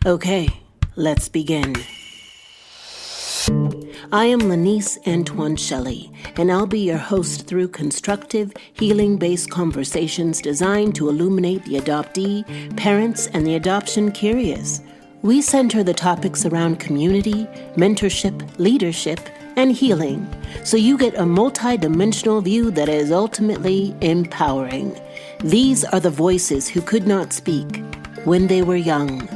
Okay, let's begin. I am Lanice Antoine Shelley, and I'll be your host through constructive, healing-based conversations designed to illuminate the adoptee, parents, and the adoption curious. We center the topics around community, mentorship, leadership, and healing, so you get a multi-dimensional view that is ultimately empowering. These are the voices who could not speak when they were young.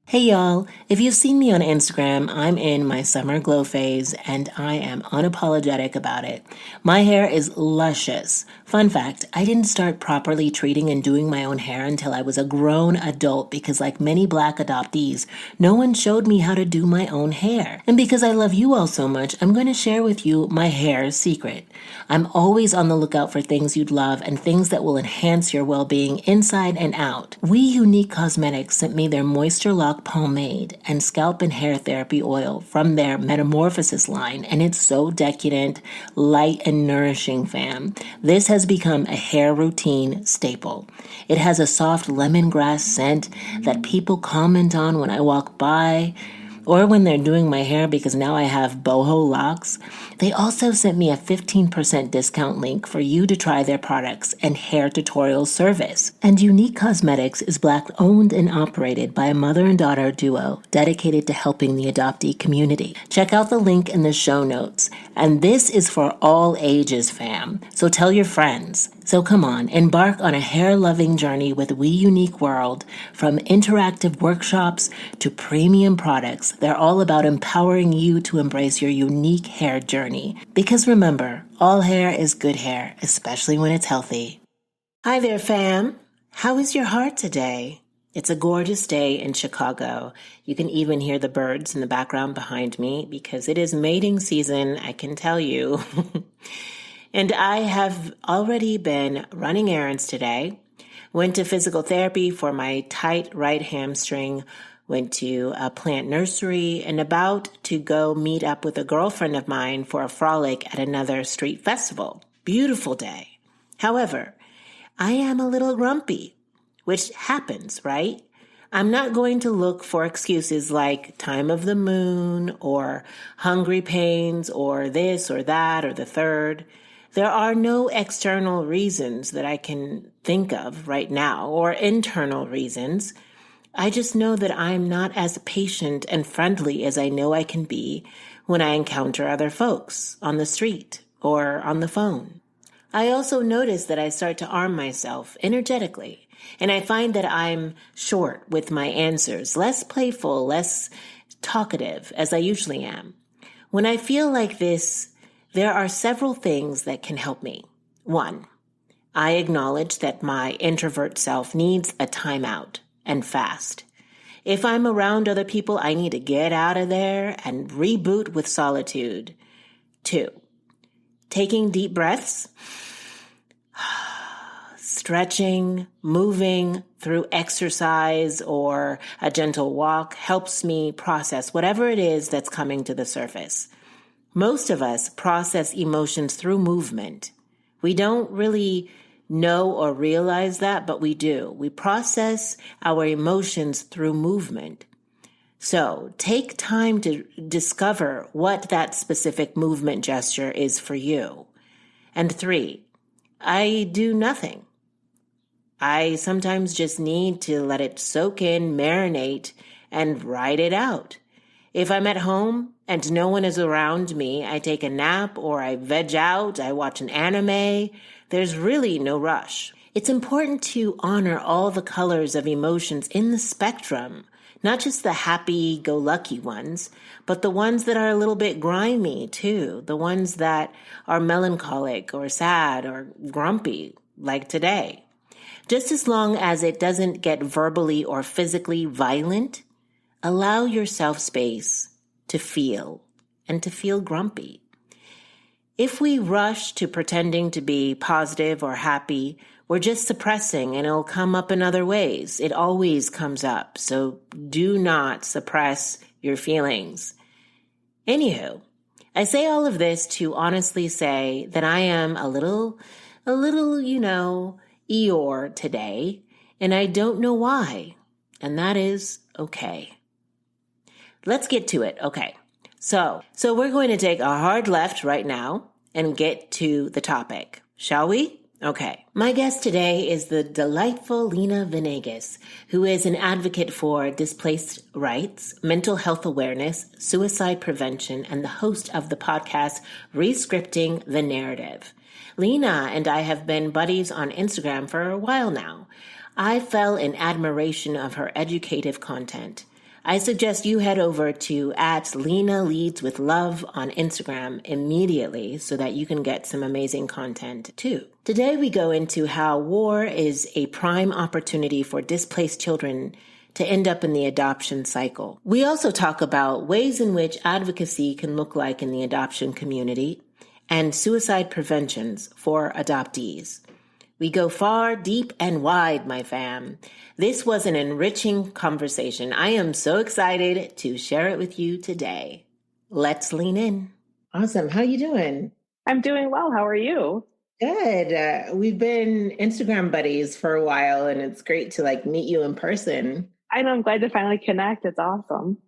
Hey y'all, if you've seen me on Instagram, I'm in my summer glow phase and I am unapologetic about it. My hair is luscious. Fun fact, I didn't start properly treating and doing my own hair until I was a grown adult because like many Black adoptees, no one showed me how to do my own hair. And because I love you all so much, I'm going to share with you my hair secret. I'm always on the lookout for things you'd love and things that will enhance your well-being inside and out. We Unique Cosmetics sent me their Moisture Lock pomade and scalp and hair therapy oil from their Metamorphosis line, and it's so decadent, light, and nourishing, fam. This has become a hair routine staple. It has a soft lemongrass scent that people comment on when I walk by or when they're doing my hair because now I have boho locks. They also sent me a 15% discount link for you to try their products and hair tutorial service. And Unique Cosmetics is Black owned and operated by a mother and daughter duo dedicated to helping the adoptee community. Check out the link in the show notes. And this is for all ages, fam. So tell your friends. So come on, embark on a hair-loving journey with We Unique World. From interactive workshops to premium products, they're all about empowering you to embrace your unique hair journey. Because remember, all hair is good hair, especially when it's healthy. Hi there, fam. How is your heart today? It's a gorgeous day in Chicago. You can even hear the birds in the background behind me because it is mating season, I can tell you. And I have already been running errands today. Went to physical therapy for my tight right hamstring, went to a plant nursery, and about to go meet up with a girlfriend of mine for a frolic at another street festival. Beautiful day. However, I am a little grumpy, which happens, right? I'm not going to look for excuses like time of the moon or hungry pains or this or that or the third. There are no external reasons that I can think of right now or internal reasons. I just know that I'm not as patient and friendly as I know I can be when I encounter other folks on the street or on the phone. I also notice that I start to arm myself energetically, and I find that I'm short with my answers, less playful, less talkative as I usually am. When I feel like this, there are several things that can help me. 1, I acknowledge that my introvert self needs a timeout and fast. If I'm around other people, I need to get out of there and reboot with solitude. 2, taking deep breaths, stretching, moving through exercise or a gentle walk helps me process whatever it is that's coming to the surface. Most of us process emotions through movement. We don't really know or realize that, but we do. We process our emotions through movement. So take time to discover what that specific movement gesture is for you. And 3, I do nothing. I sometimes just need to let it soak in, marinate, and ride it out. If I'm at home and no one is around me, I take a nap or I veg out, I watch an anime. There's really no rush. It's important to honor all the colors of emotions in the spectrum, not just the happy-go-lucky ones, but the ones that are a little bit grimy too, the ones that are melancholic or sad or grumpy, like today. Just as long as it doesn't get verbally or physically violent, allow yourself space to feel and to feel grumpy. If we rush to pretending to be positive or happy, We're just suppressing, and it'll come up in other ways. It always comes up. So do not suppress your feelings. Anywho, I say all of this to honestly say that I am a little, Eeyore today, and I don't know why. And that is okay. Let's get to it. Okay. So we're going to take a hard left right now and get to the topic. Shall we? Okay. My guest today is the delightful Lina Vanegas, who is an advocate for displaced rights, mental health awareness, suicide prevention, and the host of the podcast Rescripting The Narrative. Lina and I have been buddies on Instagram for a while now. I fell in admiration of her educative content. I suggest you head over to @LinaLeadsWithLove on Instagram immediately so that you can get some amazing content too. Today we go into how war is a prime opportunity for displaced children to end up in the adoption cycle. We also talk about ways in which advocacy can look like in the adoption community and suicide preventions for adoptees. We go far, deep, and wide, my fam. This was an enriching conversation. I am so excited to share it with you today. Let's lean in. Awesome. How you doing? I'm doing well. How are you? Good. We've been Instagram buddies for a while, and it's great to meet you in person. I know. I'm glad to finally connect. It's awesome.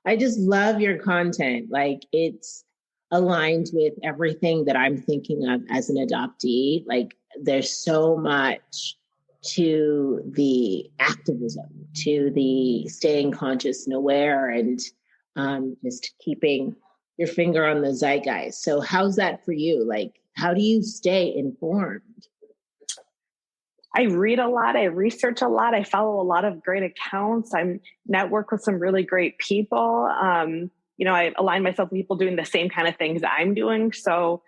I just love your content. It's aligned with everything that I'm thinking of as an adoptee. There's so much to the activism, to the staying conscious and aware, and just keeping your finger on the zeitgeist. So how's that for you? How do you stay informed? I read a lot. I research a lot. I follow a lot of great accounts. I network with some really great people. I align myself with people doing the same kind of things I'm doing. So,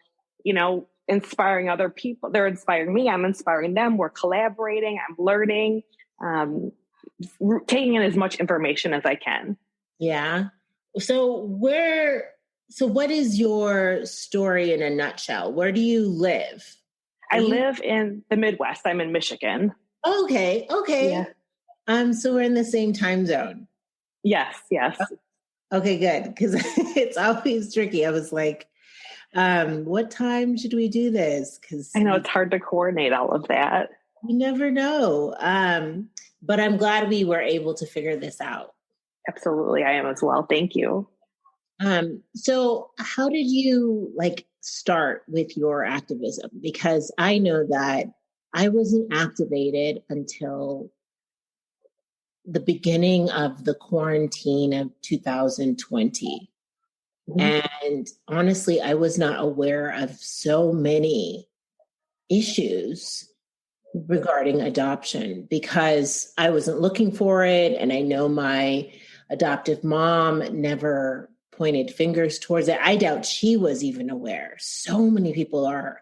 inspiring other people. They're inspiring me. I'm inspiring them. We're collaborating. I'm learning, taking in as much information as I can. Yeah. So what is your story in a nutshell? Where do you live? I live in the Midwest. I'm in Michigan. Okay. Yeah. So we're in the same time zone. Yes. Okay, good. Because it's always tricky. I was like, what time should we do this? Because I know it's hard to coordinate all of that. You never know. But I'm glad we were able to figure this out. Absolutely. I am as well. Thank you. So how did you start with your activism? Because I know that I wasn't activated until the beginning of the quarantine of 2020. And honestly, I was not aware of so many issues regarding adoption because I wasn't looking for it. And I know my adoptive mom never pointed fingers towards it. I doubt she was even aware. So many people are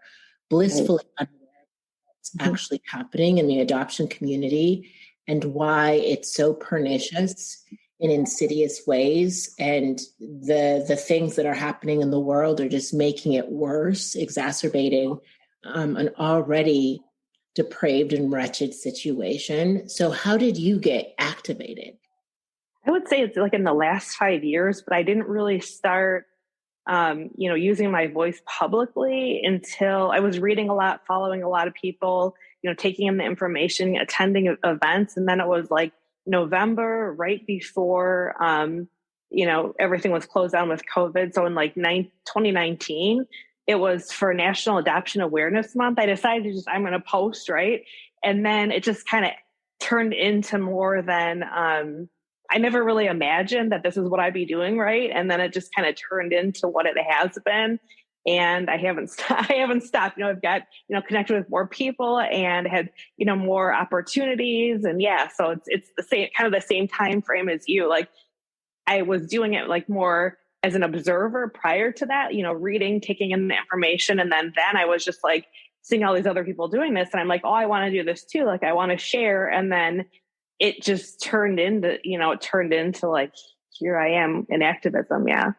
blissfully unaware of what's actually happening in the adoption community and why it's so pernicious in insidious ways. And the things that are happening in the world are just making it worse, exacerbating an already depraved and wretched situation. So how did you get activated? I would say it's in the last 5 years, but I didn't really start, using my voice publicly until I was reading a lot, following a lot of people, taking in the information, attending events. And then it was November, right before, everything was closed down with COVID. So in 2019, it was for National Adoption Awareness Month. I decided I'm going to post, right? And then it just kind of turned into more than, I never really imagined that this is what I'd be doing, right? And then it just kind of turned into what it has been. And I haven't stopped. I've got, connected with more people and had, more opportunities. And yeah, so it's the same, kind of the same time frame as you. I was doing it more as an observer prior to that, reading, taking in the information. And then I was just seeing all these other people doing this. And I'm like, oh, I want to do this too. I want to share. And then it just turned into, here I am in activism. Yeah.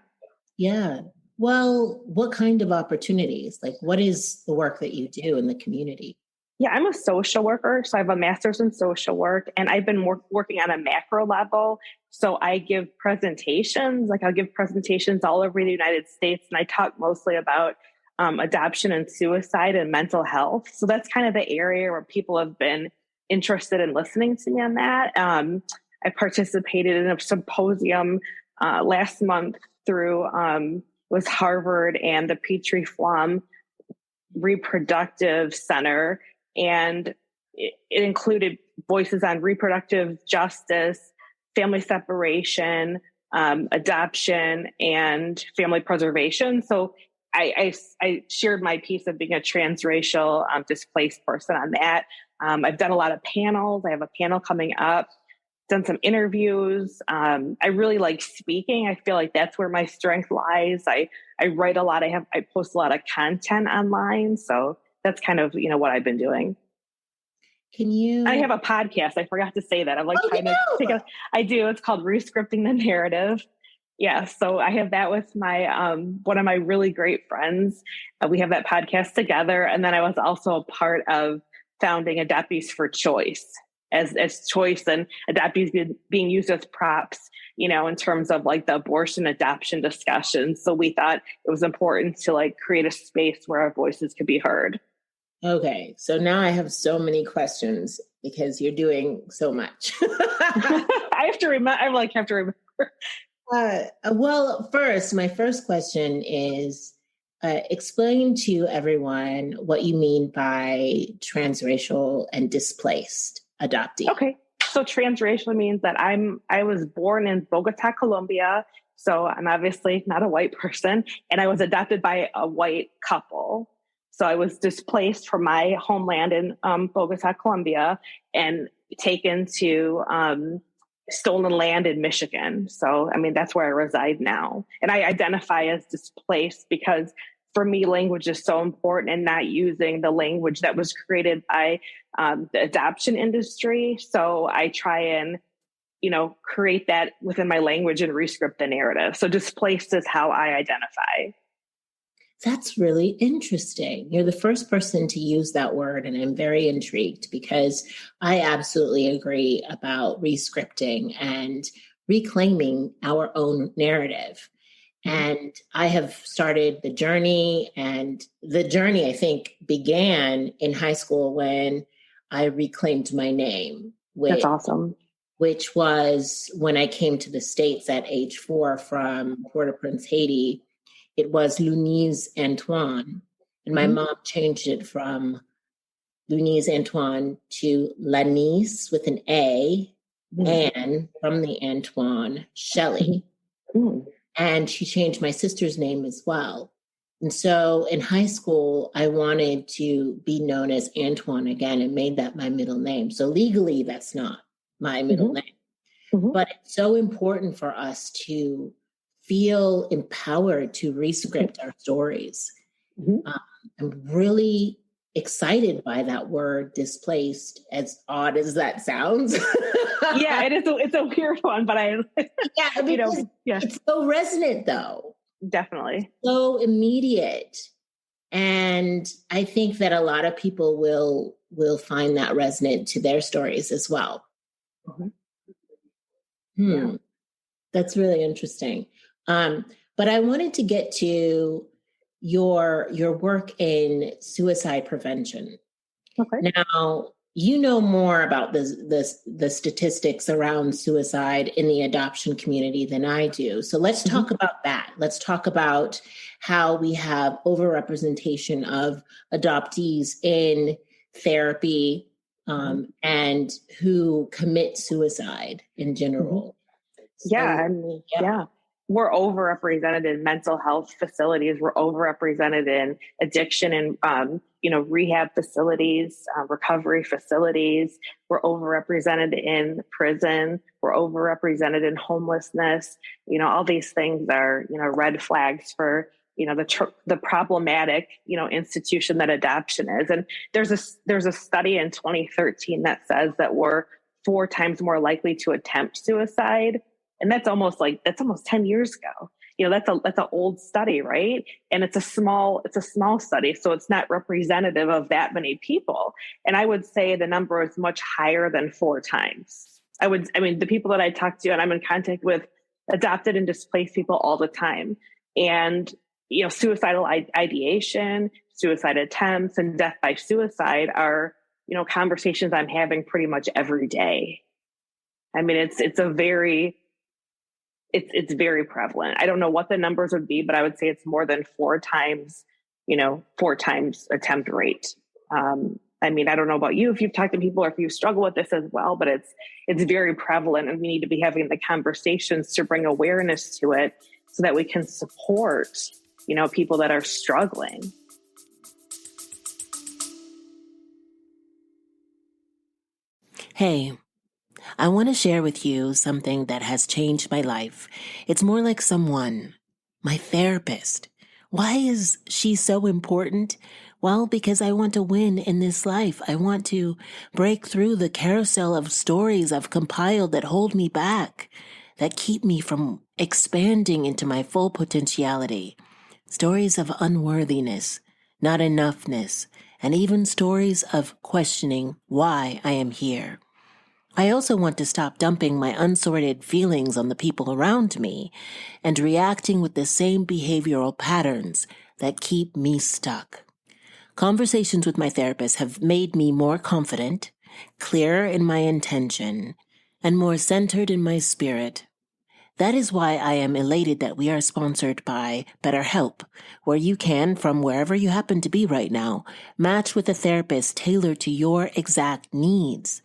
Yeah. Well, what kind of opportunities? What is the work that you do in the community? Yeah, I'm a social worker. So I have a master's in social work, and I've been working on a macro level. So I give presentations, like I'll give presentations all over the United States, and I talk mostly about adoption and suicide and mental health. So that's kind of the area where people have been interested in listening to me on that. I participated in a symposium last month through was Harvard and the Petrie Flom Reproductive Center, and it included voices on reproductive justice, family separation, adoption, and family preservation. So I shared my piece of being a transracial displaced person on that. I've done a lot of panels. I have a panel coming up, done some interviews. I really like speaking. I feel like that's where my strength lies. I write a lot. I post a lot of content online. So that's kind of, what I've been doing. I have a podcast. I forgot to say that. I'm like trying to take it. I do. It's called Rescripting the Narrative. Yeah. So I have that with my, one of my really great friends. We have that podcast together. And then I was also a part of founding Adoptees for Choice, as choice and adoptees being used as props, in terms of like the abortion adoption discussion. So we thought it was important to like create a space where our voices could be heard. Okay. So now I have so many questions because you're doing so much. I have to remember. Well, first, my first question is explain to everyone what you mean by transracial and displaced adoptee. Okay. So transracial means that I was born in Bogota, Colombia. So I'm obviously not a white person, and I was adopted by a white couple. So I was displaced from my homeland in Bogota, Colombia, and taken to stolen land in Michigan. So, that's where I reside now. And I identify as displaced because for me, language is so important, and not using the language that was created by the adoption industry. So I try and, create that within my language and rescript the narrative. So displaced is how I identify. That's really interesting. You're the first person to use that word, and I'm very intrigued because I absolutely agree about rescripting and reclaiming our own narrative. And I have started the journey, and the journey, I think, began in high school when I reclaimed my name. That's awesome. Which was when I came to the States at age 4 from Port-au-Prince, Haiti. It was Lunise Antoine, and my mom changed it from Lunise Antoine to Lanise with an A, and from the Antoine, Shelley. And she changed my sister's name as well. And so in high school, I wanted to be known as Antoine again and made that my middle name. So legally, that's not my middle name. But it's so important for us to feel empowered to rescript our stories. I'm really excited by that word displaced, as odd as that sounds. Yeah, it's a weird one, but it's so resonant though. Definitely. So immediate. And I think that a lot of people will find that resonant to their stories as well. Yeah. That's really interesting. But I wanted to get to your work in suicide prevention. Okay. Now, you know more about the statistics around suicide in the adoption community than I do. So let's talk about that. Let's talk about how we have overrepresentation of adoptees in therapy and who commit suicide in general. Yeah. We're overrepresented in mental health facilities. We're overrepresented in addiction and, rehab facilities, recovery facilities. We're overrepresented in prison. We're overrepresented in homelessness. All these things are, red flags for, the problematic, institution that adoption is. And there's a study in 2013 that says that we're 4 times more likely to attempt suicide. And that's almost 10 years ago. that's an old study, right? And it's a small study, so it's not representative of that many people. And I would say the number is much higher than 4 times. The people that I talk to, and I'm in contact with adopted and displaced people all the time, and suicidal ideation, suicide attempts, and death by suicide are conversations I'm having pretty much every day. I mean, it's very prevalent. I don't know what the numbers would be, but I would say it's more than 4 times, 4 times attempt rate. I mean, I don't know about you, if you've talked to people or if you struggle with this as well, but it's very prevalent, and we need to be having the conversations to bring awareness to it so that we can support, people that are struggling. Hey, I want to share with you something that has changed my life. It's more like someone, my therapist. Why is she so important? Well, because I want to win in this life. I want to break through the carousel of stories I've compiled that hold me back, that keep me from expanding into my full potentiality. Stories of unworthiness, not enoughness, and even stories of questioning why I am here. I also want to stop dumping my unsorted feelings on the people around me and reacting with the same behavioral patterns that keep me stuck. Conversations with my therapist have made me more confident, clearer in my intention, and more centered in my spirit. That is why I am elated that we are sponsored by BetterHelp, where you can, from wherever you happen to be right now, match with a therapist tailored to your exact needs.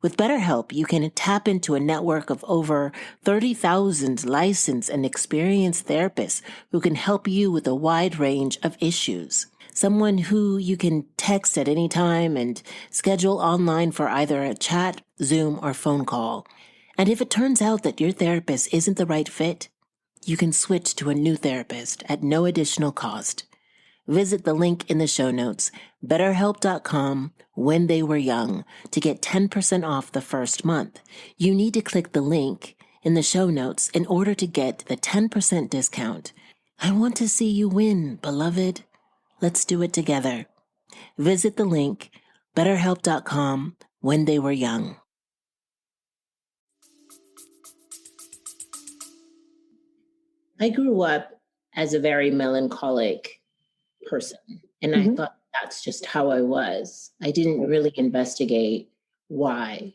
With BetterHelp, you can tap into a network of over 30,000 licensed and experienced therapists who can help you with a wide range of issues. Someone who you can text at any time and schedule online for either a chat, Zoom, or phone call. And if it turns out that your therapist isn't the right fit, you can switch to a new therapist at no additional cost. Visit the link in the show notes, betterhelp.com, when they were young, to get 10% off the first month. You need to click the link in the show notes in order to get the 10% discount. I want to see you win, beloved. Let's do it together. Visit the link, betterhelp.com, when they were young. I grew up as a very melancholic person, and I thought that's just how I was. I didn't really investigate why.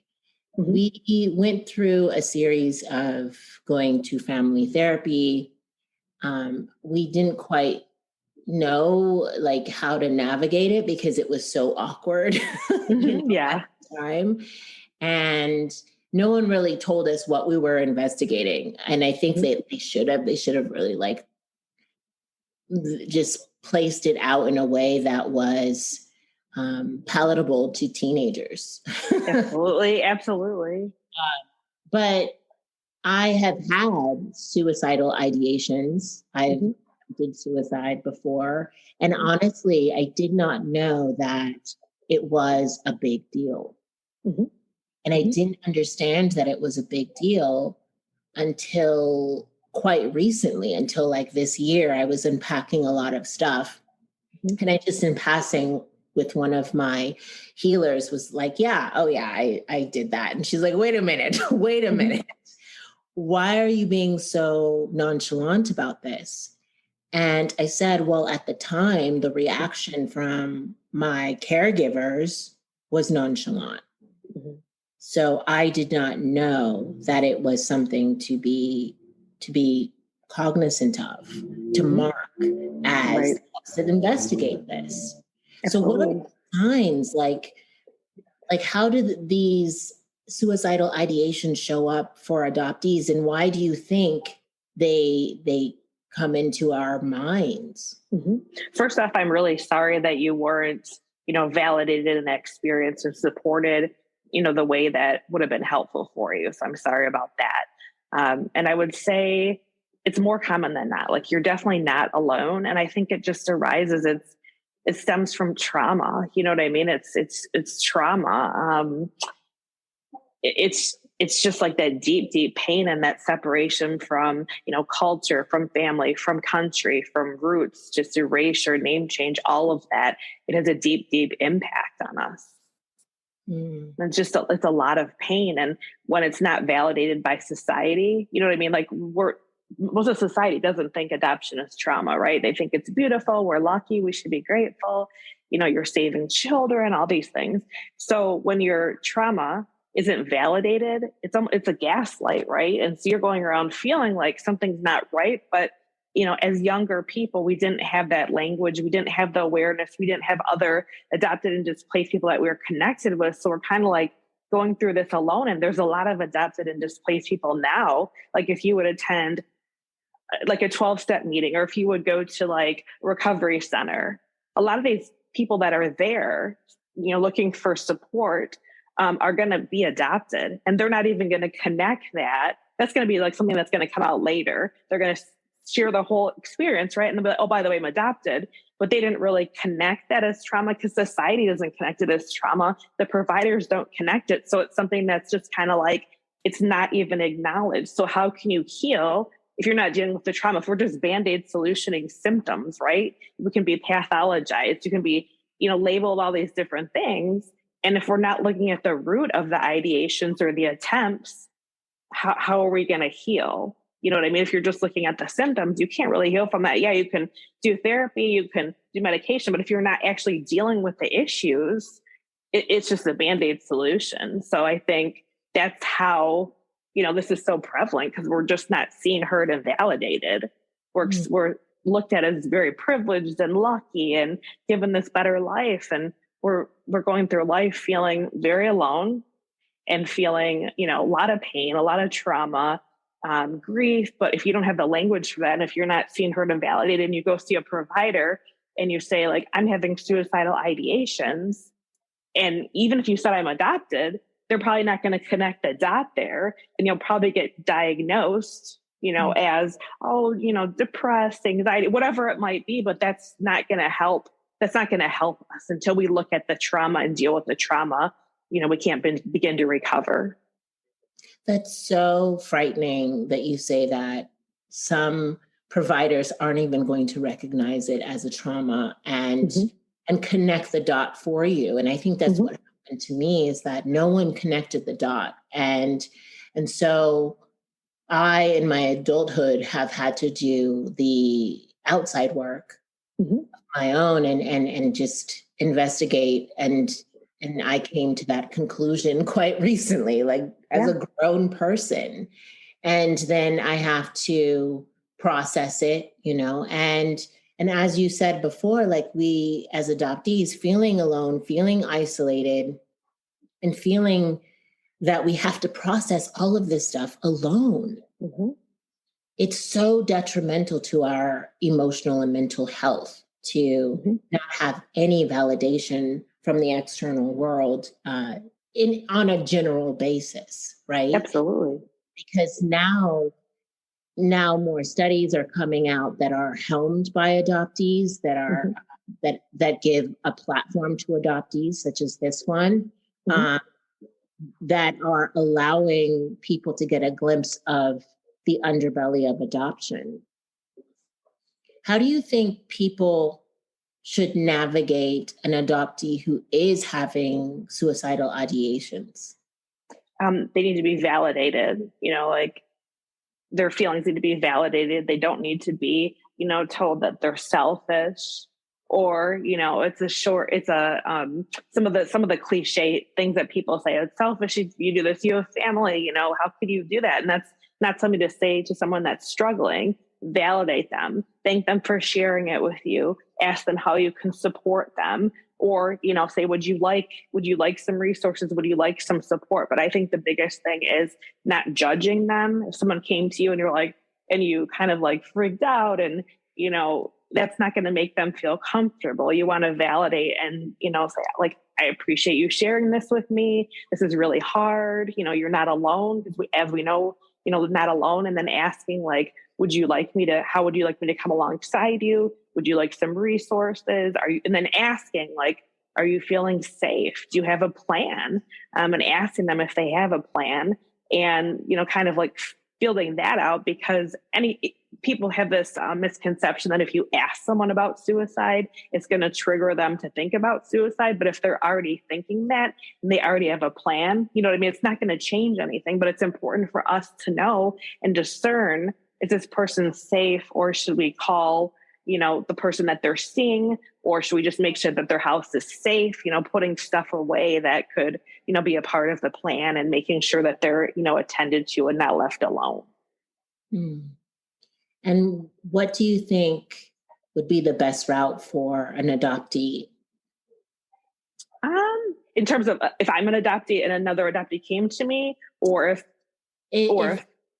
We went through a series of going to family therapy. We didn't quite know how to navigate it because it was so awkward at the time. And no one really told us what we were investigating. And I think they should have really just placed it out in a way that was palatable to teenagers. Absolutely. But I have had suicidal ideations. I've did suicide before. And honestly, I did not know that it was a big deal. And I didn't understand that it was a big deal until quite recently, until this year. I was unpacking a lot of stuff. And I just, in passing with one of my healers, was like, I did that. And she's like, wait a minute. Why are you being so nonchalant about this? And I said, well, at the time, the reaction from my caregivers was nonchalant. So I did not know that it was something to be cognizant of, to mark as let's investigate this. Absolutely. So what are the signs? How do these suicidal ideations show up for adoptees, and why do you think they come into our minds? First off, I'm really sorry that you weren't, validated in that experience and supported, the way that would have been helpful for you. So I'm sorry about that. And I would say it's more common than not. You're definitely not alone. And I think it just arises. It stems from trauma. You know what I mean? It's trauma. It's it's just like that deep, deep pain and that separation from, culture, from family, from country, from roots, just erasure, name change, all of that. It has a deep, deep impact on us. It's a lot of pain. And when it's not validated by society, you know what I mean? Like most of society doesn't think adoption is trauma, right? They think it's beautiful. We're lucky. We should be grateful. You're saving children, all these things. So when your trauma isn't validated, it's a gaslight, right? And so you're going around feeling like something's not right. But, as younger people, we didn't have that language. We didn't have the awareness. We didn't have other adopted and displaced people that we were connected with. So we're kind of like going through this alone. And there's a lot of adopted and displaced people now. Like if you would attend like a 12-step meeting, or if you would go to like recovery center, a lot of these people that are there, looking for support, are going to be adopted, and they're not even going to connect that. That's going to be like something that's going to come out later. They're going to share the whole experience, right? And they'll be like, oh, by the way, I'm adopted. But they didn't really connect that as trauma because society doesn't connect it as trauma. The providers don't connect it. So it's something that's just kind of like, it's not even acknowledged. So how can you heal if you're not dealing with the trauma? If we're just Band-Aid solutioning symptoms, right? We can be pathologized. You can be, labeled all these different things. And if we're not looking at the root of the ideations or the attempts, how are we going to heal? You know what I mean? If you're just looking at the symptoms, you can't really heal from that. Yeah, you can do therapy, you can do medication, but if you're not actually dealing with the issues, it's just a Band-Aid solution. So I think that's how, this is so prevalent, because we're just not seen, heard, and validated. We're looked at as very privileged and lucky and given this better life. And we're going through life feeling very alone and feeling, a lot of pain, a lot of trauma, grief. But if you don't have the language for that, and if you're not seen, heard, and validated, and you go see a provider and you say like, I'm having suicidal ideations, and even if you said I'm adopted, they're probably not going to connect the dot there, and you'll probably get diagnosed, as, depressed, anxiety, whatever it might be. But that's not going to help. That's not going to help us until we look at the trauma and deal with the trauma. We can't begin to recover. That's so frightening that you say that. Some providers aren't even going to recognize it as a trauma and connect the dot for you. And I think that's what happened to me, is that no one connected the dot. And so I, in my adulthood, have had to do the outside work of my own and just investigate. And I came to that conclusion quite recently, like as a grown person. And then I have to process it, and as you said before, like we as adoptees feeling alone, feeling isolated, and feeling that we have to process all of this stuff alone. It's so detrimental to our emotional and mental health to not have any validation from the external world on a general basis, right? Absolutely. Because now more studies are coming out that are helmed by adoptees, that are that give a platform to adoptees, such as this one, that are allowing people to get a glimpse of the underbelly of adoption. How do you think people should navigate an adoptee who is having suicidal ideations? They need to be validated, like their feelings need to be validated. They don't need to be, told that they're selfish, or, some of the cliche things that people say, it's selfish. You do this, you have family, how could you do that? And that's not something to say to someone that's struggling. Validate them, thank them for sharing it with you, ask them how you can support them, or, say, would you like some resources? Would you like some support? But I think the biggest thing is not judging them. If someone came to you and you're like, and you kind of like freaked out, and, that's not going to make them feel comfortable. You want to validate and, say like, I appreciate you sharing this with me. This is really hard. You're not alone, because as we know, not alone. And then asking like, how would you like me to come alongside you? Would you like some resources? And then asking like, are you feeling safe? Do you have a plan? And asking them if they have a plan. and, kind of like fielding that out, because people have this misconception that if you ask someone about suicide, it's going to trigger them to think about suicide. But if they're already thinking that and they already have a plan, you know what I mean? It's not going to change anything, but it's important for us to know and discern, is this person safe, or should we call, the person that they're seeing, or should we just make sure that their house is safe, putting stuff away that could, be a part of the plan, and making sure that they're, attended to and not left alone. And what do you think would be the best route for an adoptee? In terms of if I'm an adoptee and another adoptee came to me, or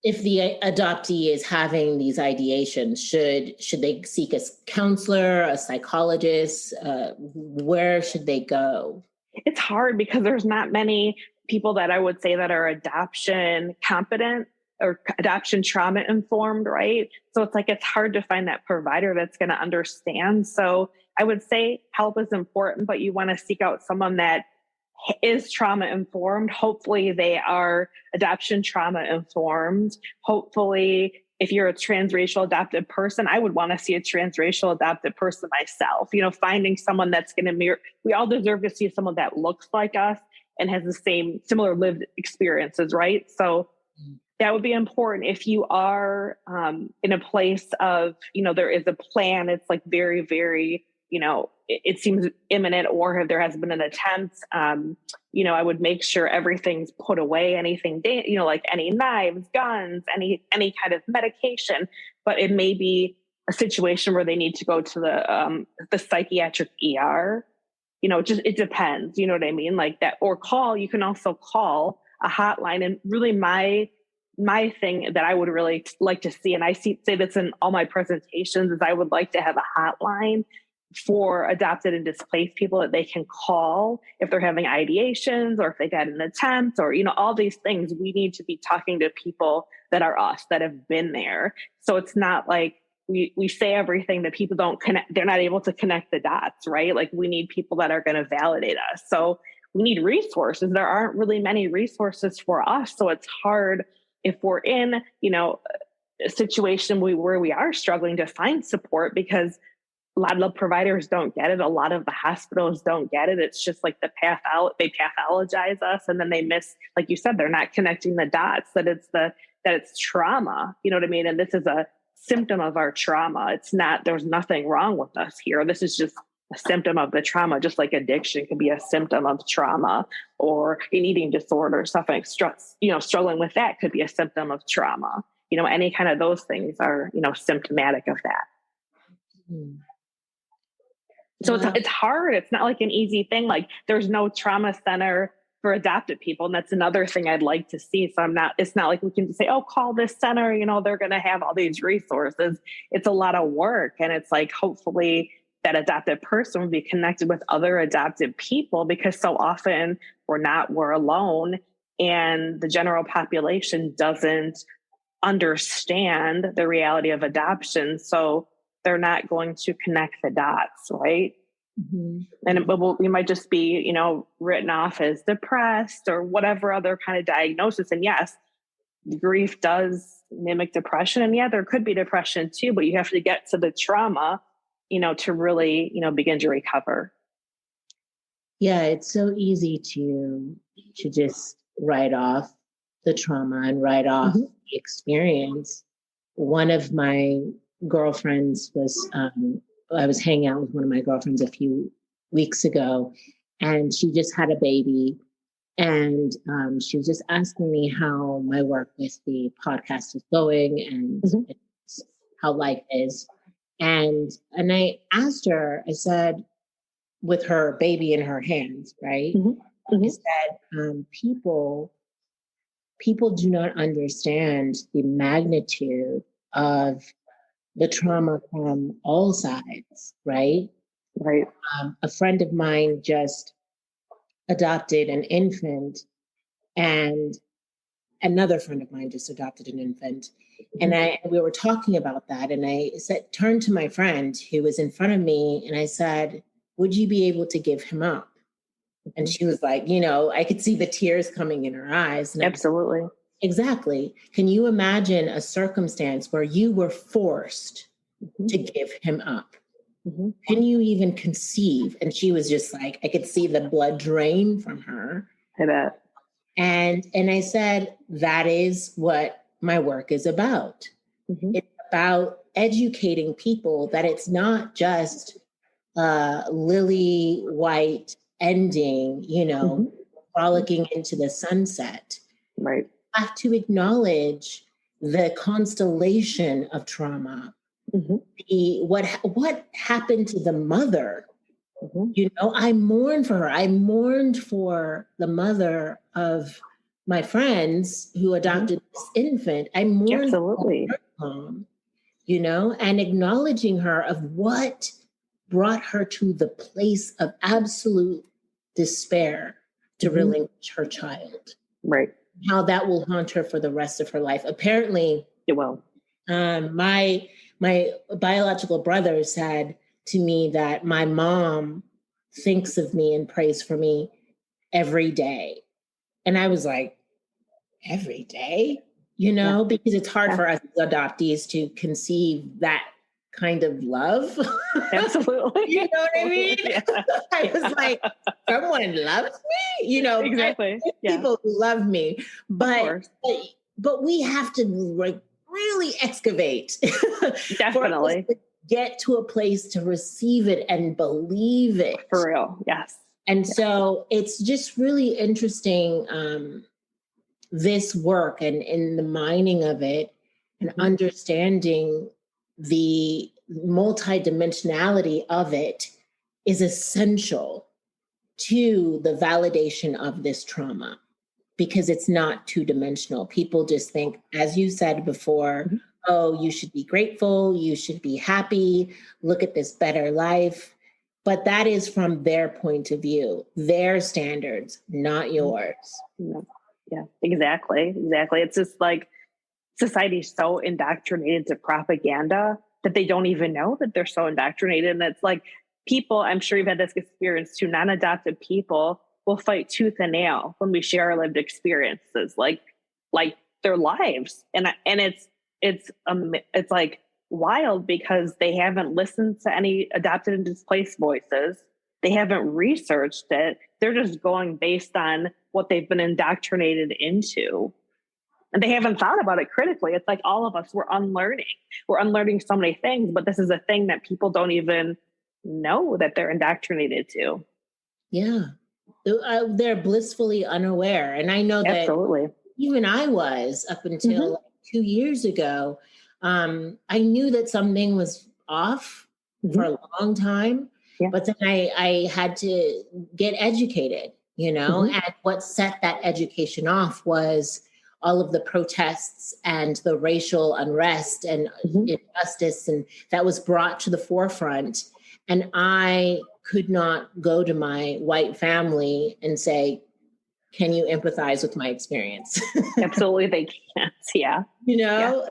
if the adoptee is having these ideations, should they seek a counselor, a psychologist? Where should they go? It's hard because there's not many people that I would say that are adoption competent or adoption trauma informed, right? So it's hard to find that provider that's going to understand. So I would say help is important, but you want to seek out someone that is trauma informed. Hopefully they are adoption trauma informed. Hopefully, if you're a transracial adopted person, I would want to see a transracial adopted person myself, finding someone that's going to mirror. We all deserve to see someone that looks like us and has the same similar lived experiences, right? So that would be important. If you are in a place of, there is a plan, it's like very, very, it seems imminent, or if there has been an attempt, I would make sure everything's put away, anything, like any knives, guns, any kind of medication. But it may be a situation where they need to go to the psychiatric ER. It depends. You know what I mean? Like that, or you can also call a hotline. And really my thing that I would really like to see, and I say this in all my presentations, is I would like to have a hotline for adopted and displaced people that they can call if they're having ideations, or if they've had an attempt, or, all these things. We need to be talking to people that are us, that have been there. So it's not like we say everything that people don't connect. They're not able to connect the dots, right? Like we need people that are going to validate us. So we need resources. There aren't really many resources for us. So it's hard if we're in, a situation where we are struggling to find support, because a lot of the providers don't get it. A lot of the hospitals don't get it. It's just like they pathologize us, and then they miss, like you said, they're not connecting the dots, that it's trauma. You know what I mean? And this is a symptom of our trauma. It's not, there's nothing wrong with us here. This is just a symptom of the trauma, just like addiction can be a symptom of trauma, or an eating disorder, suffering, struggling with that could be a symptom of trauma. Any kind of those things are, symptomatic of that. Mm-hmm. So it's hard. It's not like an easy thing. Like there's no trauma center for adopted people. And that's another thing I'd like to see. So it's not like we can just say, oh, call this center, they're going to have all these resources. It's a lot of work. And it's like, hopefully that adopted person will be connected with other adopted people, because so often we're alone, and the general population doesn't understand the reality of adoption. So they're not going to connect the dots, right? Mm-hmm. And we might just be, written off as depressed or whatever other kind of diagnosis. And yes, grief does mimic depression. And yeah, there could be depression too, but you have to get to the trauma, to really, begin to recover. Yeah, it's so easy to just write off the trauma and write off the experience. One of my girlfriends was, I was hanging out with one of my girlfriends a few weeks ago, and she just had a baby. And she was just asking me how my work with the podcast is going, and how life is. And I asked her, I said, with her baby in her hands, right? I said, people do not understand the magnitude of the trauma from all sides, right? Right. A friend of mine just adopted an infant, and another friend of mine just adopted an infant. And we were talking about that, and I turned to my friend who was in front of me, and I said, would you be able to give him up? And she was like, I could see the tears coming in her eyes. And absolutely. Exactly. Can you imagine a circumstance where you were forced to give him up? Can you even conceive? And she was just like, I could see the blood drain from her. I bet. And I said, that is what my work is about. It's about educating people that it's not just lily white ending, frolicking into the sunset. Right. You have to acknowledge the constellation of trauma. What happened to the mother? I mourned for her. I mourned for the mother of my friends who adopted this infant. I mourned for her mom, and acknowledging her of what brought her to the place of absolute despair to relinquish her child. Right. How that will haunt her for the rest of her life. Apparently, it will. My biological brother said to me that my mom thinks of me and prays for me every day. And I was like, every day? Because it's hard for us as adoptees to conceive that kind of love. Absolutely. You know what I mean? Yeah. I was like, someone loves me? Exactly. People who love me. But we have to really excavate. Definitely. For us to get to a place to receive it and believe it. For real. Yes. And so it's just really interesting, this work and in the mining of it and understanding the multidimensionality of it is essential to the validation of this trauma, because it's not two-dimensional. People just think, as you said before, oh, you should be grateful, you should be happy, look at this better life. But that is from their point of view, their standards, not yours. Yeah, exactly. It's just like society's so indoctrinated to propaganda that they don't even know that they're so indoctrinated. And it's like people, I'm sure you've had this experience too, non-adopted people will fight tooth and nail when we share our lived experiences, like their lives. And it's like wild because they haven't listened to any adopted and displaced voices. They haven't researched it. They're just going based on what they've been indoctrinated into. And they haven't thought about it critically. It's like all of us, we're unlearning. We're unlearning so many things, but this is a thing that people don't even know that they're indoctrinated to. Yeah. They're blissfully unaware. And I know that even I was up until like 2 years ago. I knew that something was off for a long time, but then I had to get educated, and what set that education off was all of the protests and the racial unrest and injustice, and that was brought to the forefront. And I could not go to my white family and say, can you empathize with my experience? Absolutely, they can't. Yeah.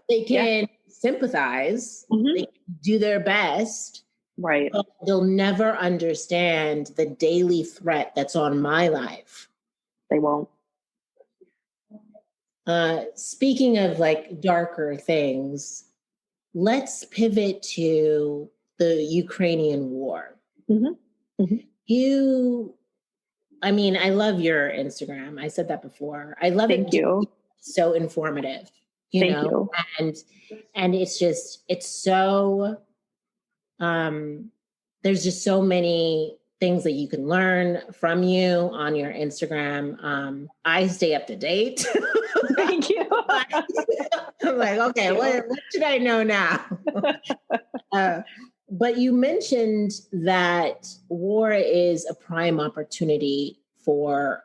They can sympathize, they can do their best. Right. But they'll never understand the daily threat that's on my life. They won't. Speaking of like darker things, let's pivot to the Ukrainian war. I love your Instagram. I said that before. I love it. Thank you. It's so informative, Thank you. And it's so, there's just so many things that you can learn from you on your Instagram. I stay up to date. Thank you. I'm like, okay, what should I know now? But you mentioned that war is a prime opportunity for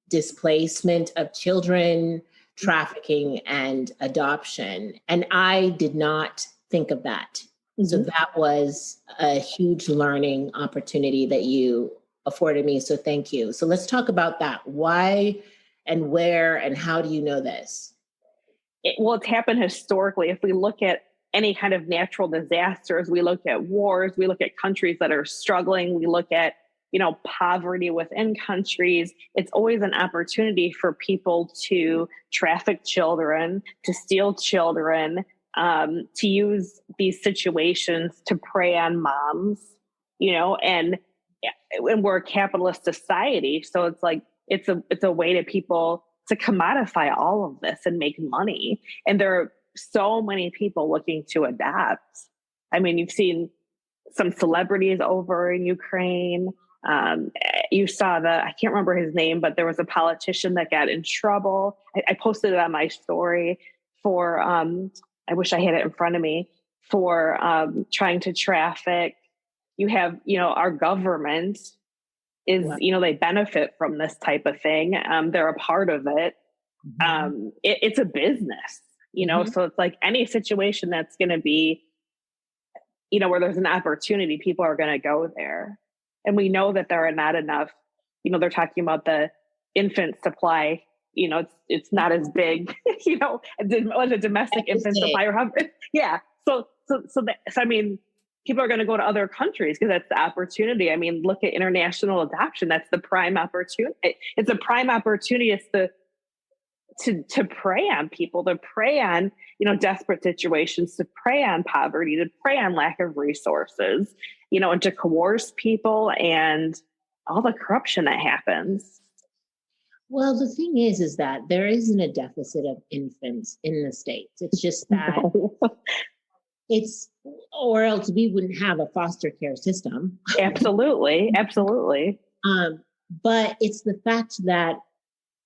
displacement of children, trafficking, and adoption. And I did not think of that. So that was a huge learning opportunity that you afforded me. So thank you. So let's talk about that. Why and where and how do you know this? It's happened historically. If we look at any kind of natural disasters, we look at wars, we look at countries that are struggling, we look at poverty within countries. It's always an opportunity for people to traffic children, to steal children, to use these situations to prey on moms, and we're a capitalist society. So it's like, it's a way to people to commodify all of this and make money. And there are so many people looking to adopt. I mean, you've seen some celebrities over in Ukraine. You saw I can't remember his name, but there was a politician that got in trouble. I posted it on my story for, I wish I had it in front of me, for trying to traffic. You have, our government is, they benefit from this type of thing. They're a part of it. It's a business, so it's like any situation that's going to be, where there's an opportunity, people are going to go there. And we know that there are not enough, they're talking about the infant supply, it's not as big, a domestic infant supply or however. Yeah. So I mean, people are going to go to other countries because that's the opportunity. I mean, look at international adoption. That's the prime opportunity. It's a prime opportunity. It's to prey on people, to prey on, desperate situations, to prey on poverty, to prey on lack of resources, and to coerce people and all the corruption that happens. Well, the thing is that there isn't a deficit of infants in the States. It's just that or else we wouldn't have a foster care system. Absolutely. Absolutely. But it's the fact that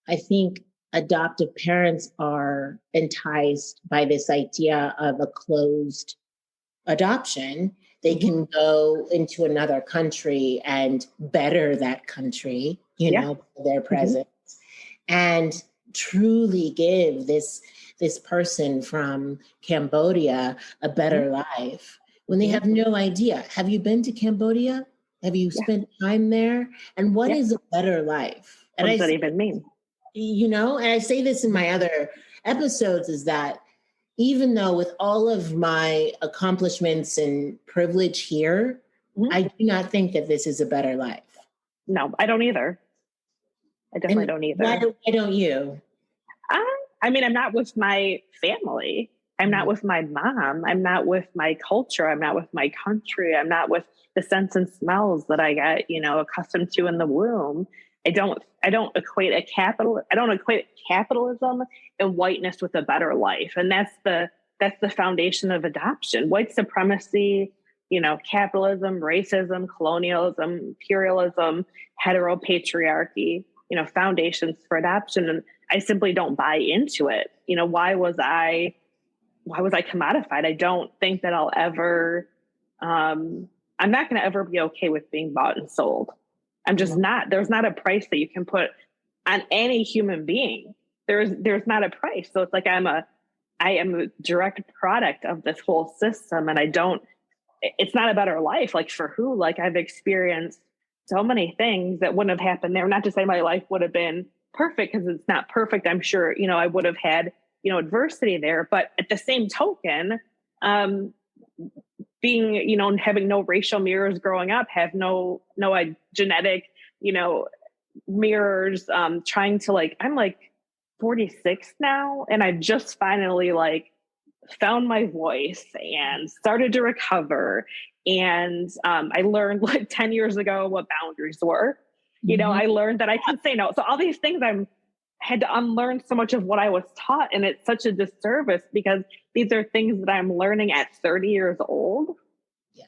I think adoptive parents are enticed by this idea of a closed adoption. They can go into another country and better that country, their presence, and truly give this person from Cambodia a better life when they have no idea. Have you been to Cambodia? Have you spent time there? And what is a better life? And what does that even mean? And I say this in my other episodes, is that even though with all of my accomplishments and privilege here, I do not think that this is a better life. No, I don't either. I definitely don't either. Why don't you? I mean, I'm not with my family. I'm not with my mom. I'm not with my culture. I'm not with my country. I'm not with the scents and smells that I got, accustomed to in the womb. I don't equate capitalism and whiteness with a better life. And that's the foundation of adoption. White supremacy, capitalism, racism, colonialism, imperialism, heteropatriarchy, foundations for adoption. And I simply don't buy into it. Why was I commodified? I don't think that I'll ever, I'm not going to ever be okay with being bought and sold. I'm just not. There's not a price that you can put on any human being. There's not a price. So it's like I am a direct product of this whole system, and it's not a better life. Like for who? Like I've experienced so many things that wouldn't have happened there. Not to say my life would have been perfect, because it's not perfect. I'm sure, I would have had, adversity there. But at the same token, being, having no racial mirrors growing up, have no genetic, mirrors, trying to I'm 46 now, and I just finally found my voice and started to recover. And I learned 10 years ago what boundaries were. I learned that I can say no. So all these things I had to unlearn so much of what I was taught. And it's such a disservice because these are things that I'm learning at 30 years old. Yeah.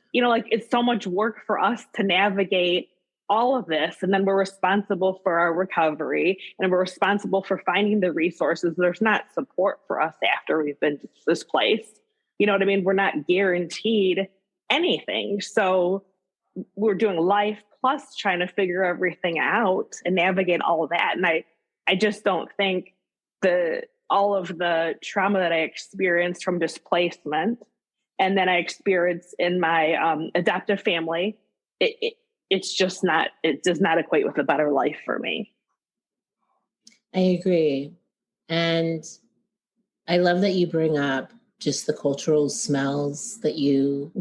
It's so much work for us to navigate all of this. And then we're responsible for our recovery, and we're responsible for finding the resources. There's not support for us after we've been displaced. You know what I mean? We're not guaranteed anything. So we're doing life plus trying to figure everything out and navigate all of that. And I just don't think all of the trauma that I experienced from displacement, and then I experienced in my adoptive family, it does not equate with a better life for me. I agree. And I love that you bring up just the cultural smells that you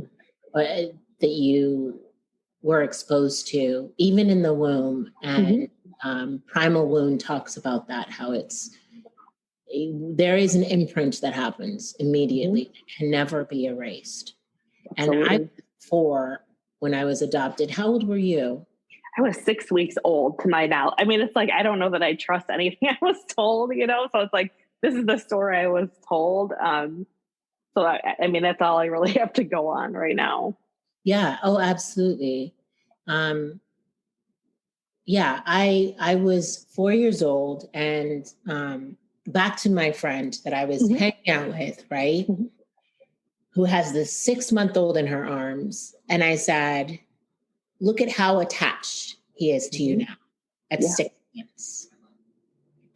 we're exposed to, even in the womb. And Primal Wound talks about that, how there is an imprint that happens immediately. It can never be erased. Absolutely. And I was 4 when I was adopted. How old were you? I was 6 weeks old to my knowledge. I mean, it's like, I don't know that I trust anything I was told, So it's like, this is the story I was told. So I mean, that's all I really have to go on right now. Yeah. Oh, absolutely. Yeah, I was 4 years old, and back to my friend that I was hanging out with, right? Who has this 6-month-old in her arms. And I said, look at how attached he is to you now at 6 months.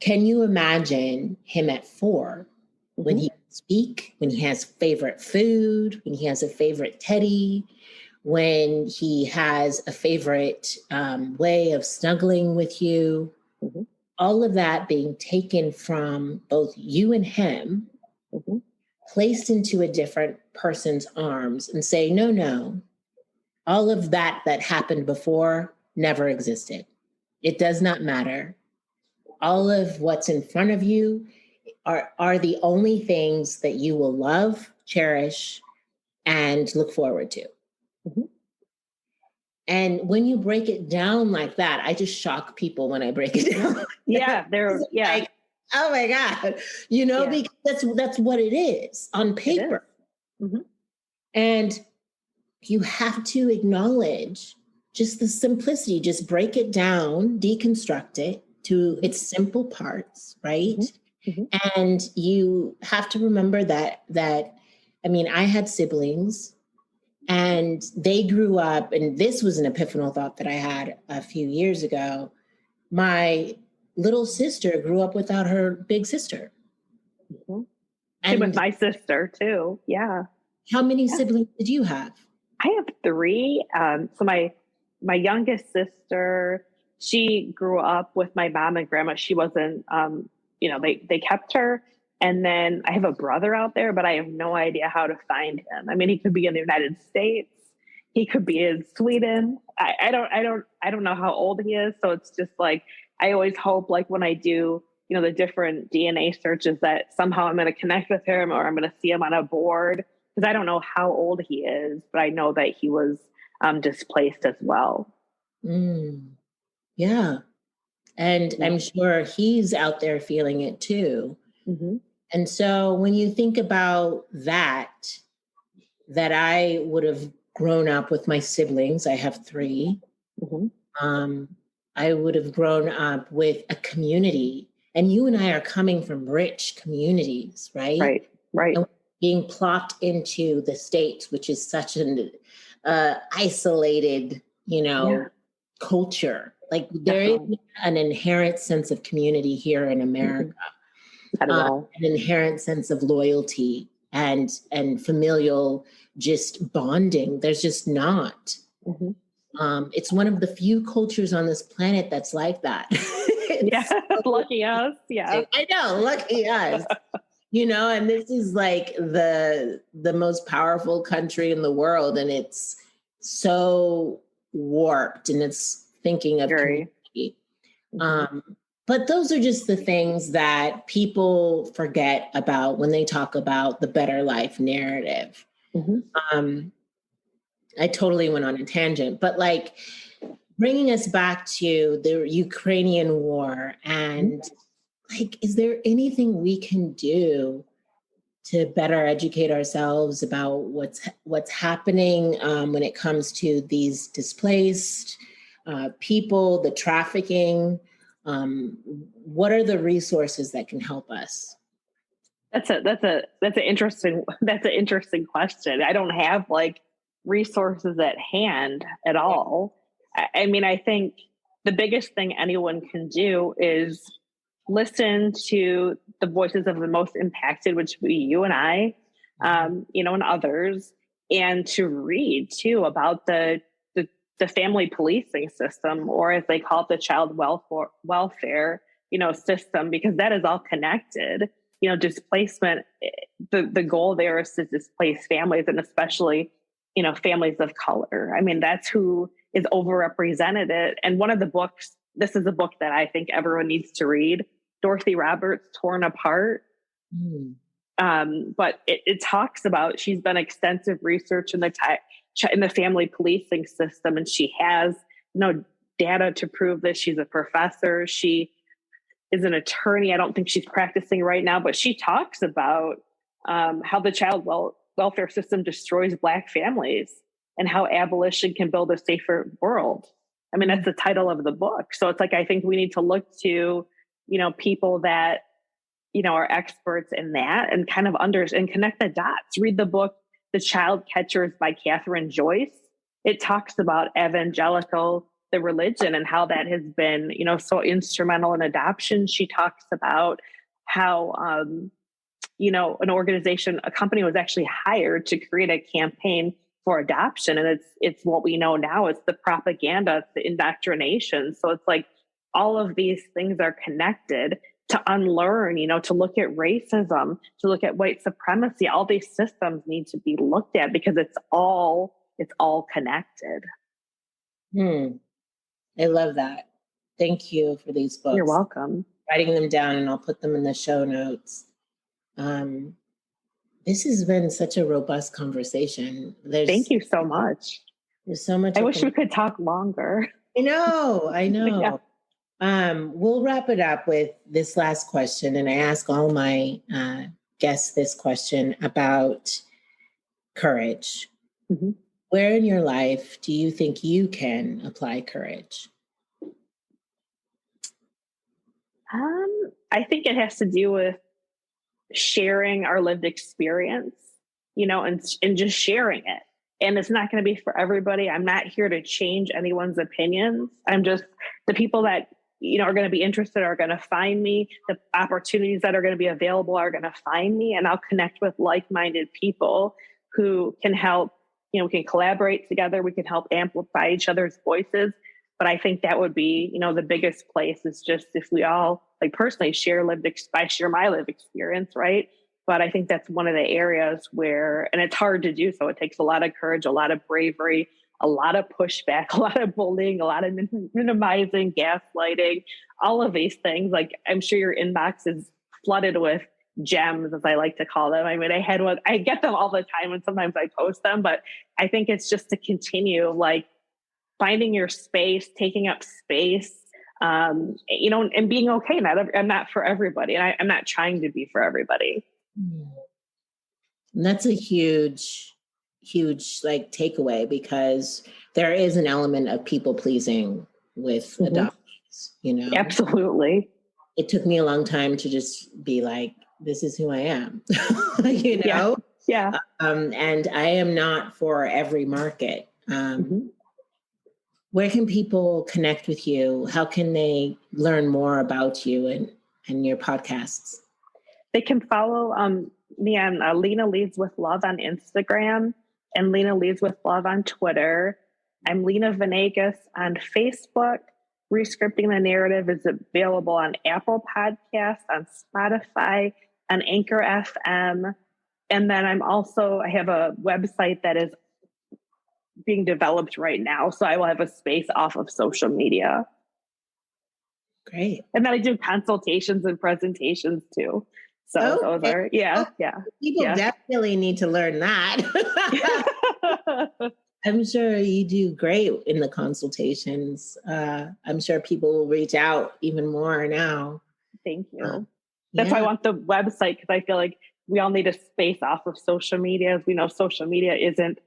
Can you imagine him at 4 when he can speak, when he has favorite food, when he has a favorite teddy, when he has a favorite way of snuggling with you? All of that being taken from both you and him, placed into a different person's arms and say, no, all of that happened before never existed. It does not matter. All of what's in front of you are the only things that you will love, cherish, and look forward to. And when you break it down like that, I just shock people when I break it down. They're like, oh my God, because that's what it is on paper. And you have to acknowledge just the simplicity, just break it down, deconstruct it to its simple parts, right? And you have to remember that, I mean, I had siblings and they grew up, and this was an epiphanal thought that I had a few years ago. My little sister grew up without her big sister. And with my sister too. Yeah. How many siblings did you have? I have 3. So my youngest sister, she grew up with my mom and grandma. She wasn't, they kept her. And then I have a brother out there, but I have no idea how to find him. I mean, he could be in the United States. He could be in Sweden. I don't know how old he is. So it's just like, I always hope, like, when I do, the different DNA searches, that somehow I'm going to connect with him, or I'm going to see him on a board, because I don't know how old he is, but I know that he was displaced as well. Yeah. And I'm sure he's out there feeling it too. And so when you think about that I would have grown up with my siblings, I have 3. I would have grown up with a community, and you and I are coming from rich communities, right? Right. And being plopped into the States, which is such an isolated, culture. Like, there is an inherent sense of community here in America. Not at all. An inherent sense of loyalty and familial just bonding. There's just not. It's one of the few cultures on this planet that's like that. Lucky us. Yeah, I know, lucky us. And this is like the most powerful country in the world, and it's so warped in its thinking of community. But those are just the things that people forget about when they talk about the better life narrative. I totally went on a tangent, but like, bringing us back to the Ukrainian war, and like, is there anything we can do to better educate ourselves about what's happening when it comes to these displaced people, the trafficking? What are the resources that can help us? That's an interesting question. I don't have like resources at hand at all. I mean, I think the biggest thing anyone can do is listen to the voices of the most impacted, which would be you and I, and others, and to read too about the family policing system, or as they call it, the child welfare system, because that is all connected. Displacement, the goal there is to displace families, and especially, families of color. I mean, that's who is overrepresented. And one of the books, this is a book that I think everyone needs to read, Dorothy Roberts' Torn Apart. But it talks about, she's done extensive research in the family policing system, and she has data to prove this. She's a professor. She is an attorney. I don't think she's practicing right now, but she talks about how the child welfare system destroys Black families and how abolition can build a safer world. I mean, that's the title of the book. So it's like, I think we need to look to, people that, are experts in that and kind of and connect the dots. Read the book, The Child Catchers by Catherine Joyce. It talks about evangelical, the religion, and how that has been, so instrumental in adoption. She talks about how, an organization, a company was actually hired to create a campaign for adoption. And it's what we know now. It's the propaganda, it's the indoctrination. So it's like all of these things are connected to unlearn, to look at racism, to look at white supremacy. All these systems need to be looked at because it's all connected. I love that. Thank you for these books. You're welcome. Writing them down, and I'll put them in the show notes. This has been such a robust conversation. Thank you so much. There's so much. I wish we could talk longer. I know. Yeah. We'll wrap it up with this last question. And I ask all my guests this question about courage. Mm-hmm. Where in your life do you think you can apply courage? I think it has to do with sharing our lived experience, and just sharing it. And it's not going to be for everybody. I'm not here to change anyone's opinions. I'm just, the people that, are going to be interested are going to find me. The opportunities that are going to be available are going to find me, and I'll connect with like-minded people who can help, we can collaborate together. We can help amplify each other's voices. But I think that would be, the biggest place is just if we all, personally share my lived experience, right? But I think that's one of the areas where, and it's hard to do so. It takes a lot of courage, a lot of bravery, a lot of pushback, a lot of bullying, a lot of minimizing, gaslighting, all of these things. I'm sure your inbox is flooded with gems, as I like to call them. I mean, I get them all the time, and sometimes I post them, but I think it's just to continue, finding your space, taking up space, and being okay. I'm not for everybody, and I'm not trying to be for everybody. And that's a huge takeaway, because there is an element of people pleasing with adoptees, Absolutely. It took me a long time to just be like, this is who I am, Yeah. And I am not for every market. Where can people connect with you? How can they learn more about you and your podcasts? They can follow me on Lina Leads with Love on Instagram and Lina Leads with Love on Twitter. I'm Lina Vanegas on Facebook. Rescripting the Narrative is available on Apple Podcasts, on Spotify, on Anchor FM. And then I have a website that is being developed right now. So I will have a space off of social media. Great. And then I do consultations and presentations too. So those are, People definitely need to learn that. I'm sure you do great in the consultations. I'm sure people will reach out even more now. Thank you. That's why I want the website, because I feel like we all need a space off of social media. As we know, social media isn't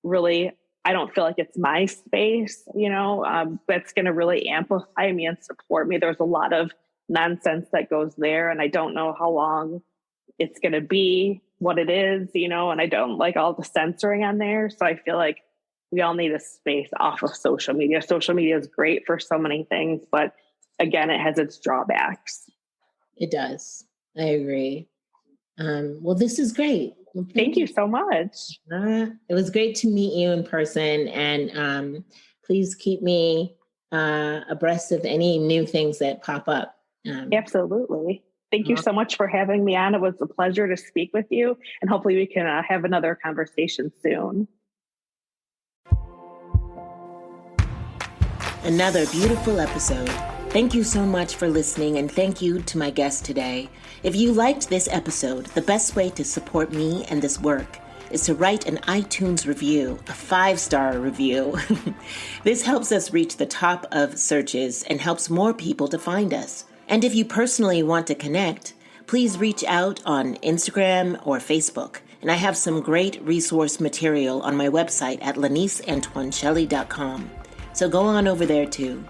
really, I don't feel like it's my space, that's going to really amplify me and support me. There's a lot of nonsense that goes there, and I don't know how long it's going to be, what it is, and I don't like all the censoring on there. So I feel like we all need a space off of social media. Social media is great for so many things, but again, it has its drawbacks. It does. I agree. Well, this is great. Well, thank you so much. It was great to meet you in person, and please keep me abreast of any new things that pop up. Absolutely. Thank you so much for having me on. It was a pleasure to speak with you, and hopefully we can have another conversation soon. Another beautiful episode. Thank you so much for listening, and thank you to my guest today. If you liked this episode, the best way to support me and this work is to write an iTunes review, a 5-star review. This helps us reach the top of searches and helps more people to find us. And if you personally want to connect, please reach out on Instagram or Facebook. And I have some great resource material on my website at laniceantoineshelley.com. So go on over there too.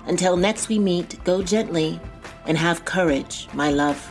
Until next we meet, go gently and have courage, my love.